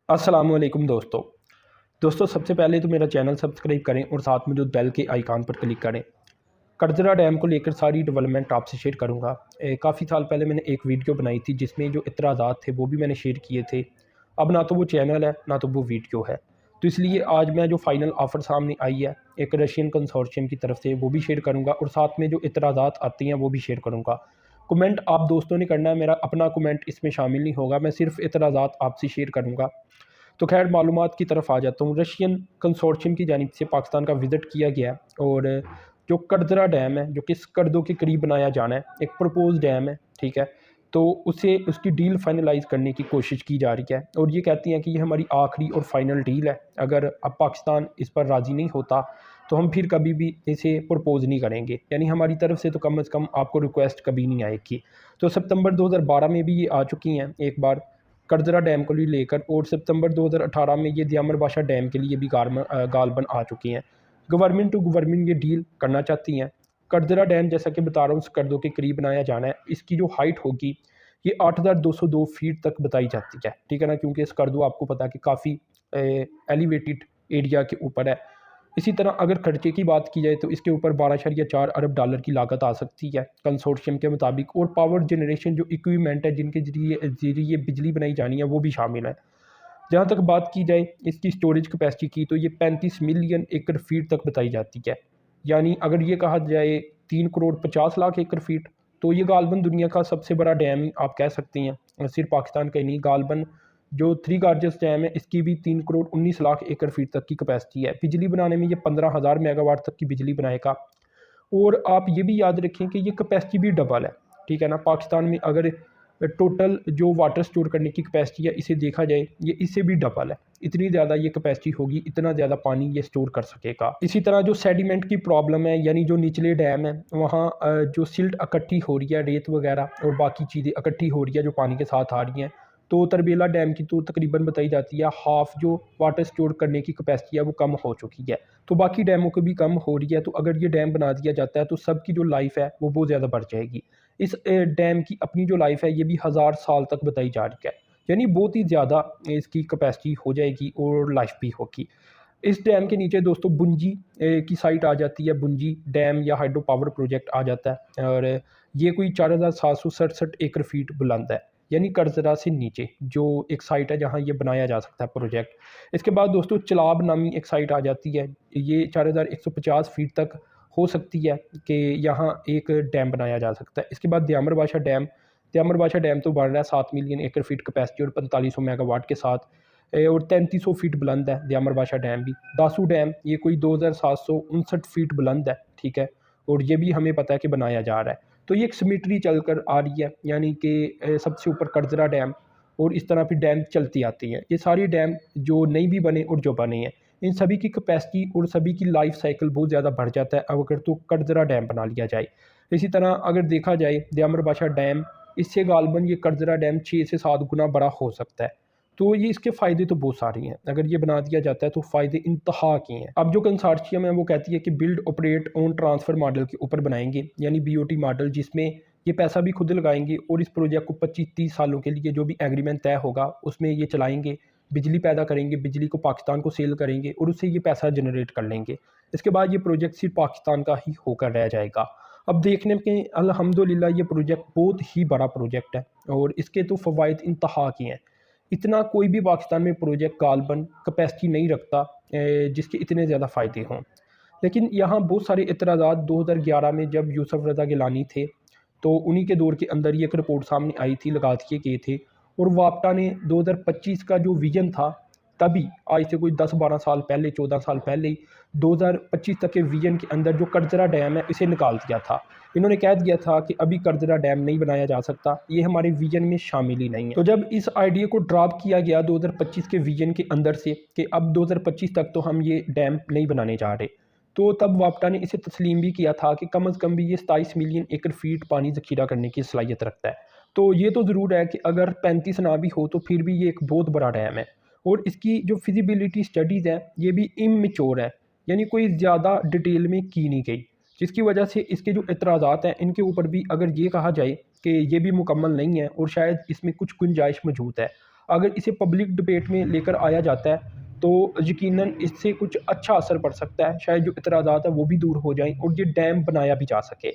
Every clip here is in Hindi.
अस्सलामुअलैकुम दोस्तों सबसे पहले तो मेरा चैनल सब्सक्राइब करें और साथ में जो बेल के आइकॉन पर क्लिक करें। करजरा डैम को लेकर सारी डेवलपमेंट आपसे शेयर करूंगा। काफ़ी साल पहले मैंने एक वीडियो बनाई थी जिसमें जो इतराज़ात थे वो भी मैंने शेयर किए थे। अब ना तो वो चैनल है ना तो वो वीडियो है, तो इसलिए आज मैं जो फाइनल ऑफ़र सामने आई है एक रशियन कंसोर्शियम की तरफ से वो भी शेयर करूँगा और साथ में जो इतराज़ात आती हैं वो भी शेयर करूँगा। कमेंट आप दोस्तों ने करना है, मेरा अपना कमेंट इसमें शामिल नहीं होगा, मैं सिर्फ इतराज़ात आपसे शेयर करूँगा। तो खैर मालूमात की तरफ आ जाता हूँ। रशियन कंसोर्शियम की जानिब से पाकिस्तान का विज़िट किया गया है और जो करजरा डैम है जो कि स्कर्दो के करीब बनाया जाना है, एक प्रपोज डैम है, ठीक है। तो उसे उसकी डील फाइनलाइज़ करने की कोशिश की जा रही है और ये कहती हैं कि ये हमारी आखिरी और फाइनल डील है। अगर अब पाकिस्तान इस पर राज़ी नहीं होता तो हम फिर कभी भी इसे प्रपोज़ नहीं करेंगे, यानी हमारी तरफ से तो कम से कम आपको रिक्वेस्ट कभी नहीं आएगी। तो सितंबर 2012 में भी ये आ चुकी हैं एक बार करजरा डैम को भी लेकर, और सितंबर 2018 में ये दियामर बाशा डैम के लिए भी गालबन आ चुकी हैं। गवर्नमेंट टू गवर्नमेंट ये डील करना चाहती हैं। करजरा डैम जैसा कि बता रहा हूँ स्कर्दो के करीब बनाया जाना है, इसकी जो हाइट होगी ये 8202 फीट तक बताई जाती है, ठीक है ना, क्योंकि स्कर्दो आपको पता है कि काफ़ी एलिवेटेड एरिया के ऊपर है। इसी तरह अगर खर्चे की बात की जाए तो इसके ऊपर 12.4 अरब डॉलर की लागत आ सकती है कंसोर्शियम के मुताबिक, और पावर जनरेशन जो इक्विपमेंट है जिनके जरिए बिजली बनाई जानी है वो भी शामिल है। जहाँ तक बात की जाए इसकी स्टोरेज कैपेसिटी की तो ये 35 मिलियन एकड़ फीट तक बताई जाती है। यानी अगर ये कहा जाए 3 करोड़ 50 लाख एकड़ फीट, तो ये गालबन दुनिया का सबसे बड़ा डैम आप कह सकते हैं। और सिर्फ पाकिस्तान का ही नहीं, गालबन जो थ्री गार्जेस्ट डैम है इसकी भी 3 करोड़ 19 लाख एकड़ फीट तक की कैपेसिटी है। बिजली बनाने में ये 15,000 मेगावाट तक की बिजली बनाएगा। और आप ये भी याद रखें कि ये कैपेसिटी भी डबल है, ठीक है ना। पाकिस्तान में अगर टोटल जो वाटर स्टोर करने की कैपेसिटी है इसे देखा जाए ये इससे भी डबल है। इतनी ज़्यादा ये कैपेसिटी होगी, इतना ज़्यादा पानी ये स्टोर कर सकेगा। इसी तरह जो सेडिमेंट की प्रॉब्लम है, यानी जो निचले डैम है वहाँ जो सिल्ट इकट्ठी हो रही है, रेत वगैरह और बाकी चीज़ें इकट्ठी हो रही है जो पानी के साथ आ रही हैं, तो तरबेला डैम की तो तकरीबन बताई जाती है हाफ़ जो वाटर स्टोर करने की कैपेसिटी है वो कम हो चुकी है। तो बाकी डैमों की भी कम हो रही है, तो अगर ये डैम बना दिया जाता है तो सबकी जो लाइफ है वो बहुत ज़्यादा बढ़ जाएगी। इस डैम की अपनी जो लाइफ है ये भी 1000 साल तक बताई जा रही है, यानी बहुत ही ज़्यादा इसकी कैपेसिटी हो जाएगी और लाइफ भी होगी। इस डैम के नीचे दोस्तों बुंजी की साइट आ जाती है, बुंजी डैम या हाइड्रो पावर प्रोजेक्ट आ जाता है, और ये कोई 4767 एकड़ फीट बुलंद है, यानी करजरा से नीचे जो एक साइट है जहाँ ये बनाया जा सकता है प्रोजेक्ट। इसके बाद दोस्तों चलाब नामी एक साइट आ जाती है, ये 4150 फीट तक हो सकती है कि यहाँ एक डैम बनाया जा सकता है। इसके बाद दयामर बाशा डैम तो बन रहा है 7 मिलियन एकड़ फीट कैपेसिटी और 4500 मेगावाट के साथ, और 3300 फीट बुलंद है दयामर बाशा डैम भी। दासू डैम ये कोई 2759 फीट बुलंद है, ठीक है, और ये भी हमें पता है कि बनाया जा रहा है। तो ये एक सिमेट्री चल कर आ रही है, यानी कि सबसे ऊपर करजरा डैम और इस तरह फिर डैम चलती आती हैं। ये सारी डैम जो नहीं भी बने और जो बने हैं इन सभी की कैपेसिटी और सभी की लाइफ साइकिल बहुत ज़्यादा बढ़ जाता है अगर तो करजरा डैम बना लिया जाए। इसी तरह अगर देखा जाए दयामर बाशा डैम, इससे गालबन ये करजरा डैम 6 से 7 गुना बड़ा हो सकता है। तो ये इसके फ़ायदे तो बहुत सारे हैं, अगर ये बना दिया जाता है तो फ़ायदे इंतहा के हैं। अब जो कंसोर्शियम है वो कहती है कि build operate on transfer model के ऊपर बनाएंगे, यानी बीओटी मॉडल, जिसमें ये पैसा भी खुद लगाएंगे और इस प्रोजेक्ट को 25-30 सालों के लिए जो भी एग्रीमेंट तय होगा उसमें ये चलाएंगे, बिजली पैदा करेंगे, बिजली को पाकिस्तान को सेल करेंगे और उससे ये पैसा जनरेट कर लेंगे। इसके बाद ये प्रोजेक्ट सिर्फ पाकिस्तान का ही होकर रह जाएगा। अब देखने में अल्हम्दुलिल्लाह ये प्रोजेक्ट बहुत ही बड़ा प्रोजेक्ट है और इसके तो फ़वाइद इंतहा के हैं। इतना कोई भी पाकिस्तान में प्रोजेक्ट गालबन कैपेसिटी नहीं रखता जिसके इतने ज़्यादा फ़ायदे हों। लेकिन यहाँ बहुत सारे एतराज़ात 2011 में जब यूसुफ रज़ा गिलानी थे तो उन्हीं के दौर के अंदर ये एक रिपोर्ट सामने आई थी, लगा दिए गए थे, और वापटा ने 2025 का जो विज़न था तभी, आज से कोई 10-12 साल पहले, 14 साल पहले ही 2025 तक के विज़न के अंदर जो करजरा डैम है इसे निकाल दिया था। इन्होंने कह दिया था कि अभी करजरा डैम नहीं बनाया जा सकता, ये हमारे विज़न में शामिल ही नहीं है। तो जब इस आइडिया को ड्रॉप किया गया 2025 के विज़न के अंदर से कि अब 2025 तक तो हम ये डैम नहीं बनाने जा रहे, तो तब वापटा ने इसे तस्लीम भी किया था कि कम अज़ कम भी ये 27 मिलियन एकड़ फीट पानी ज़ख़ीरा करने की सलाहियत रखता है। तो ये तो ज़रूर है कि अगर 35 ना भी हो तो फिर भी ये एक बहुत बड़ा डैम है, और इसकी जो फिजिबिलिटी स्टडीज़ है ये भी इमेच्योर है, यानी कोई ज़्यादा डिटेल में की नहीं गई, जिसकी वजह से इसके जो एतराज़ात हैं इनके ऊपर भी अगर ये कहा जाए कि ये भी मुकम्मल नहीं है और शायद इसमें कुछ गुंजाइश मौजूद है। अगर इसे पब्लिक डिबेट में लेकर आया जाता है तो यकीनन इससे कुछ अच्छा असर पड़ सकता है, शायद जो इतराज़ात है वो भी दूर हो जाएँ और ये डैम बनाया भी जा सके।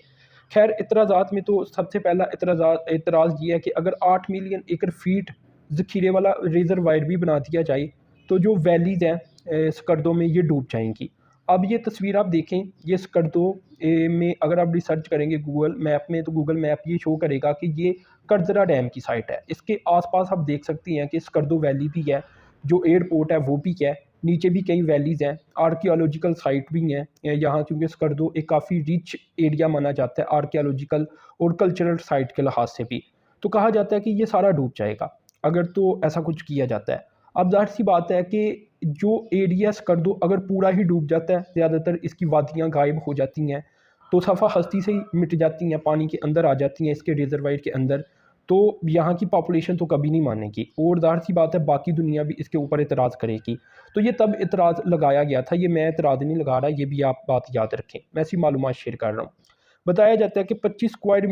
खैर इतराज़ात में तो सबसे पहला एतराज़ ये है कि अगर 8 मिलियन एकड़ फ़ीट ज़ख़ीरे वाला रिज़र्वायर भी बना दिया जाए तो जो वैलीज़ हैं स्कर्दों में ये डूब जाएँगी। अब ये तस्वीर आप देखें, ये स्कर्दो में अगर आप रिसर्च करेंगे गूगल मैप में तो गूगल मैप ये शो करेगा कि ये कर्जरा डैम की साइट है। इसके आस-पास आप देख सकती हैं कि स्कर्दो वैली भी है, जो एयरपोर्ट है वो भी है, नीचे भी कई वैलीज़ हैं, आर्कियोलॉजिकल साइट भी हैं यहाँ, क्योंकि स्कर्दो एक काफ़ी रिच एरिया माना जाता है आर्कियोलॉजिकल और कल्चरल साइट के लिहाज से भी। तो कहा जाता है कि ये सारा डूब जाएगा, अगर तो ऐसा कुछ किया जाता है। अब ज़ाहिर-सी बात है कि जो एरिया स्कर्दो अगर पूरा ही डूब जाता है, ज़्यादातर इसकी वादियाँ गायब हो जाती हैं, तो सफ़ा हस्ती से ही मिट जाती हैं, पानी के अंदर आ जाती हैं इसके रिज़र्वायर के अंदर, तो यहाँ की पॉपुलेशन तो कभी नहीं मानेगी और ज़ाहिर-सी बात है बाकी दुनिया भी इसके ऊपर एतराज़ करेगी। तो ये तब एतराज़ लगाया गया था, ये मैं एतराज़ नहीं लगा रहा, ये भी आप बात याद रखें। मैं ऐसी मालूमात शेयर कर रहा हूँ। बताया जाता है कि 25 स्क्वायर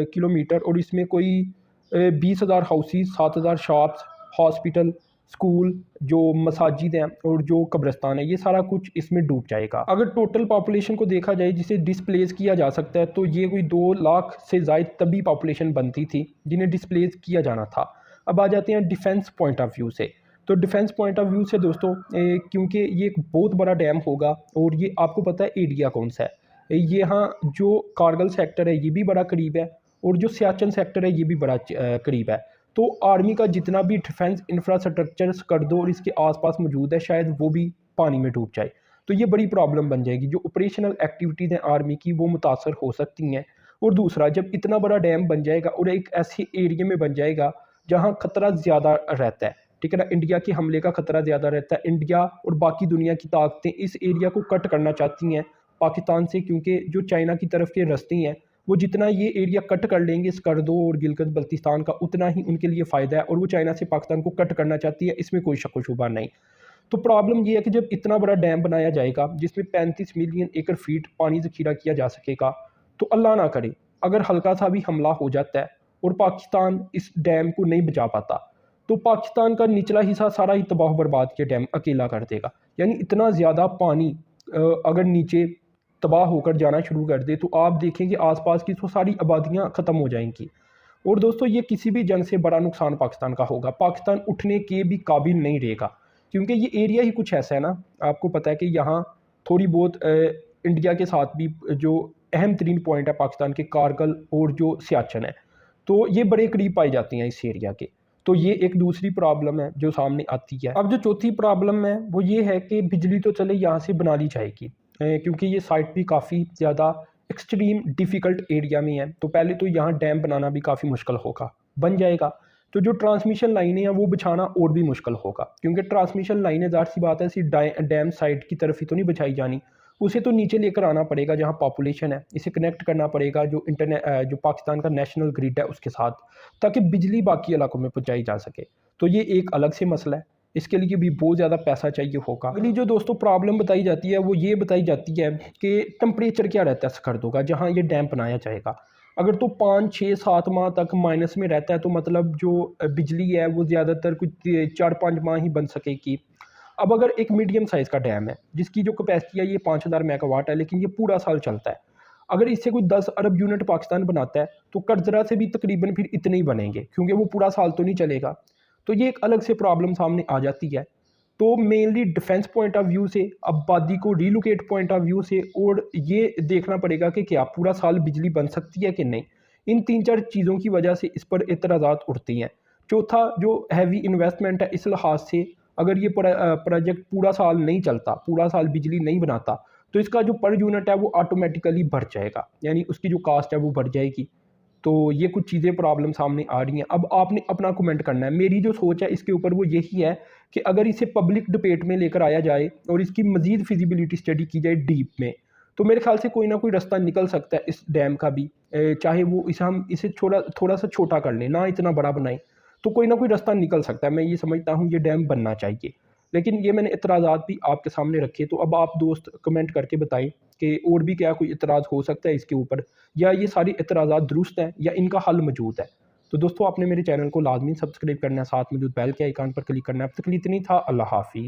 किलोमीटर और इसमें कोई 20,000 हाउसेस, 7,000 शॉप्स, हॉस्पिटल, स्कूल, जो मसाजिद हैं और जो कब्रिस्तान है, ये सारा कुछ इसमें डूब जाएगा। अगर टोटल पॉपुलेशन को देखा जाए जिसे डिस्प्लेस किया जा सकता है तो ये कोई 2 लाख से ज़ायद तभी पॉपुलेशन बनती थी जिन्हें डिस्प्लेस किया जाना था। अब आ जाते हैं डिफेंस पॉइंट ऑफ व्यू से। तो डिफेंस पॉइंट ऑफ व्यू से दोस्तों क्योंकि ये एक बहुत बड़ा डैम होगा और ये आपको पता है एरिया कौन सा है। ये यहाँ जो कारगिल सेक्टर है ये भी बड़ा करीब है और जो सियाचिन सेक्टर है ये भी बड़ा करीब है। तो आर्मी का जितना भी डिफेंस इंफ्रास्ट्रक्चर स्कर्दो और इसके आसपास मौजूद है शायद वो भी पानी में डूब जाए। तो ये बड़ी प्रॉब्लम बन जाएगी, जो ऑपरेशनल एक्टिविटीज़ हैं आर्मी की वो मुतासर हो सकती हैं। और दूसरा, जब इतना बड़ा डैम बन जाएगा और एक ऐसे एरिया में बन जाएगा जहाँ खतरा ज़्यादा रहता है, ठीक है ना, इंडिया के हमले का खतरा ज़्यादा रहता है। इंडिया और बाकी दुनिया की ताकतें इस एरिया को कट करना चाहती हैं पाकिस्तान से, क्योंकि जो चाइना की तरफ के रास्ते हैं वो जितना ये एरिया कट कर लेंगे स्कर्दो और गिलगित बल्तिस्तान का, उतना ही उनके लिए फ़ायदा है और वो चाइना से पाकिस्तान को कट करना चाहती है, इसमें कोई शक व शुबा नहीं। तो प्रॉब्लम ये है कि जब इतना बड़ा डैम बनाया जाएगा जिसमें 35 मिलियन एकड़ फीट पानी ज़ख़ीरा किया जा सकेगा, तो अल्लाह ना करे अगर हल्का सा भी हमला हो जाता है और पाकिस्तान इस डैम को नहीं बचा पाता, तो पाकिस्तान का निचला हिस्सा सारा ही तबाह बर्बाद के डैम अकेला कर देगा। यानी इतना ज़्यादा पानी अगर नीचे तबाह होकर जाना शुरू कर दे तो आप देखेंगे आसपास की तो सारी आबादियाँ ख़त्म हो जाएंगी। और दोस्तों ये किसी भी जंग से बड़ा नुकसान पाकिस्तान का होगा, पाकिस्तान उठने के भी काबिल नहीं रहेगा, क्योंकि ये एरिया ही कुछ ऐसा है ना, आपको पता है कि यहाँ थोड़ी बहुत इंडिया के साथ भी जो अहम तरीन पॉइंट है पाकिस्तान के, कारगिल और जो सियाचिन है, तो ये बड़े करीब पाई जाती हैं इस एरिया के। तो ये एक दूसरी प्रॉब्लम है जो सामने आती है। अब जो चौथी प्रॉब्लम है वो ये है कि बिजली तो चले यहाँ से बना ली जाएगी, क्योंकि ये साइट भी काफ़ी ज़्यादा एक्सट्रीम डिफ़िकल्ट एरिया में है, तो पहले तो यहाँ डैम बनाना भी काफ़ी मुश्किल होगा। बन जाएगा तो जो ट्रांसमिशन लाइनें हैं वो बिछाना और भी मुश्किल होगा, क्योंकि ट्रांसमिशन लाइनें ज़ाहिर-सी बात है सिर्फ डैम साइड की तरफ ही तो नहीं बिछाई जानी, उसे तो नीचे लेकर आना पड़ेगा जहाँ पॉपुलेशन है, इसे कनेक्ट करना पड़ेगा जो पाकिस्तान का नेशनल ग्रिड है उसके साथ, ताकि बिजली बाकी इलाकों में पहुँचाई जा सके। तो ये एक अलग से मसला है, इसके लिए भी बहुत ज़्यादा पैसा चाहिए होगा। अगली जो दोस्तों प्रॉब्लम बताई जाती है वो ये बताई जाती है कि टेम्परेचर क्या रहता है स्कर्दो का जहाँ ये डैम बनाया जाएगा। अगर तो 5, 6, 7 माह तक माइनस में रहता है तो मतलब जो बिजली है वो ज़्यादातर कुछ 4-5 माह ही बन सकेगी। अब अगर एक मीडियम साइज़ का डैम है जिसकी जो कैपेसिटी है ये 5000 मेगावाट है, लेकिन ये पूरा साल चलता है, अगर इससे कोई 10 अरब यूनिट पाकिस्तान बनाता है तो कर्जरा से भी तकरीबन फिर इतने ही बनेंगे, क्योंकि वो पूरा साल तो नहीं चलेगा। तो ये एक अलग से प्रॉब्लम सामने आ जाती है। तो mainly defence point of view से, आबादी को रीलोकेट पॉइंट ऑफ व्यू से, और ये देखना पड़ेगा कि क्या पूरा साल बिजली बन सकती है कि नहीं। इन 3-4 चीज़ों की वजह से इस पर एतराज़ात उठती हैं। चौथा, जो हैवी इन्वेस्टमेंट है, इस लिहाज से अगर ये प्रोजेक्ट पूरा साल नहीं चलता, पूरा साल बिजली नहीं बनाता, तो इसका जो पर यूनिट है वो ऑटोमेटिकली बढ़ जाएगा, यानी उसकी जो कास्ट है वो बढ़ जाएगी। तो ये कुछ चीज़ें प्रॉब्लम सामने आ रही हैं। अब आपने अपना कमेंट करना है। मेरी जो सोच है इसके ऊपर वो यही है कि अगर इसे पब्लिक डिबेट में लेकर आया जाए और इसकी मज़ीद फिजिबिलिटी स्टडी की जाए डीप में, तो मेरे ख्याल से कोई ना कोई रास्ता निकल सकता है इस डैम का भी। चाहे वो हम इसे थोड़ा सा छोटा कर लें, ना इतना बड़ा बनाएं, तो कोई ना कोई रास्ता निकल सकता है। मैं ये समझता हूँ ये डैम बनना चाहिए। लेकिन ये मैंने एतराज़ात भी आपके सामने रखे, तो अब आप दोस्त कमेंट करके बताएं कि और भी क्या कोई एतराज़ हो सकता है इसके ऊपर, या ये सारी एतराज़ात दुरुस्त हैं या इनका हल मौजूद है। तो दोस्तों आपने मेरे चैनल को लाजमी सब्सक्राइब करना है, साथ में जो बेल के आइकन पर क्लिक करना है। अब तक के लिए इतना ही था। अल्लाह हाफ़िज़।